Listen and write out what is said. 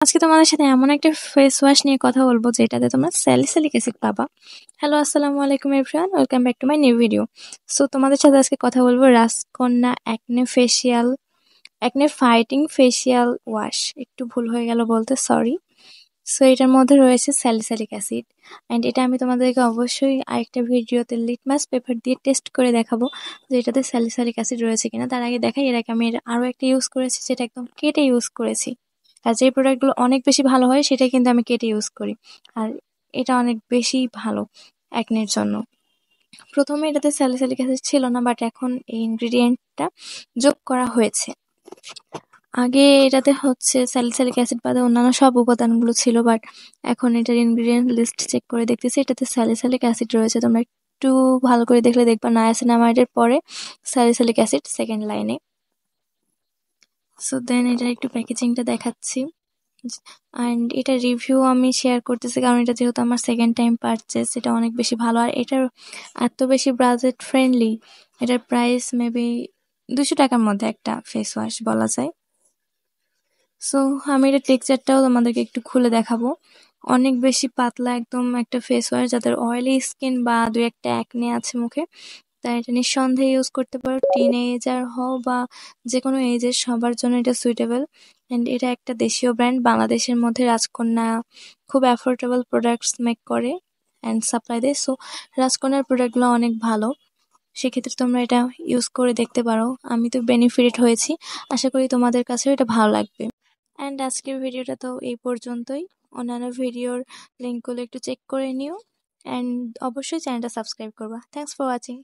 আজকে তোমাদের সাথে এমন একটা ফেস ওয়াশ নিয়ে কথা বলবো যেটাতে তোমরা স্যালিসিলিক অ্যাসিড পাবা। হ্যালো, আসসালামু আলাইকুম everyone, welcome back to my new video. So তোমাদের সাথে আজকে কথা বলবো রাসকন্যা অ্যাকনে ফাইটিং ফেসিয়াল ওয়াশ। একটু ভুল হয়ে গেল বলতে, সরি। সো এটার মধ্যে রয়েছে স্যালিসিলিক অ্যাসিড অ্যান্ড এটা আমি তোমাদেরকে অবশ্যই আরেকটা ভিডিওতে লিটমাস পেপার দিয়ে টেস্ট করে দেখাবো যে এটাতে স্যালিসিলিক অ্যাসিড রয়েছে কিনা। তার আগে দেখাই, এর আগে আমি আরও একটা ইউজ করেছি যেটা একদম কেটে ইউজ করেছি। আর যে প্রোডাক্টগুলো অনেক বেশি ভালো হয় সেটা কিন্তু আমি কেটে ইউজ করি। আর এটা অনেক বেশি ভালো অ্যাকনের জন্য। প্রথমে এটাতে স্যালিসিলিক অ্যাসিড ছিল না, বাট এখন এই ইনগ্রিডিয়েন্টটা যোগ করা হয়েছে। আগে এটাতে হচ্ছে স্যালিসিলিক অ্যাসিড বাদে অন্যান্য সব উপাদানগুলো ছিল, বাট এখন এটার ইনগ্রিডিয়েন্ট লিস্ট চেক করে দেখতেছি এটাতে স্যালিসিলিক অ্যাসিড রয়েছে। তোমরা একটু ভালো করে দেখলে দেখবা নায়াসিনামাইডের পরে স্যালিসিলিক অ্যাসিড সেকেন্ড লাইনে। সো দেন এটার একটু প্যাকেজিংটা দেখাচ্ছি অ্যান্ড এটা রিভিউ আমি শেয়ার করতেছি কারণ এটা যেহেতু আমার সেকেন্ড টাইম পারচেস, এটা অনেক বেশি ভালো। আর এটার এত বেশি বাজেট ফ্রেন্ডলি, এটার প্রাইস মেবি 200 টাকার মধ্যে একটা ফেস ওয়াশ বলা যায়। সো আমি এটা টেক্সচারটাও তোমাদেরকে একটু খুলে দেখাবো। অনেক বেশি পাতলা একদম একটা ফেস ওয়াশ, যাদের অয়েলি স্কিন বা দুই একটা অ্যাকনে আছে মুখে, তাই এটা নিঃসন্দেহে ইউজ করতে পারো। টিনেজার হও বা যে কোনো এজের সবার জন্য এটা সুইটেবল। অ্যান্ড এটা একটা দেশীয় ব্র্যান্ড, বাংলাদেশের মধ্যে রাজকন্যা খুব অ্যাফোর্ডেবল প্রোডাক্টস মেক করে অ্যান্ড সাপ্লাই দেয়। সো রাজকন্যার প্রোডাক্টগুলো অনেক ভালো, সেক্ষেত্রে তোমরা এটা ইউজ করে দেখতে পারো। আমি তো বেনিফিট হয়েছি, আশা করি তোমাদের কাছেও এটা ভালো লাগবে। অ্যান্ড আজকের ভিডিওটা তো এই পর্যন্তই। অন্যান্য ভিডিওর লিঙ্কগুলো একটু চেক করে নিও অ্যান্ড অবশ্যই চ্যানেলটা সাবস্ক্রাইব করবা। Thanks for watching.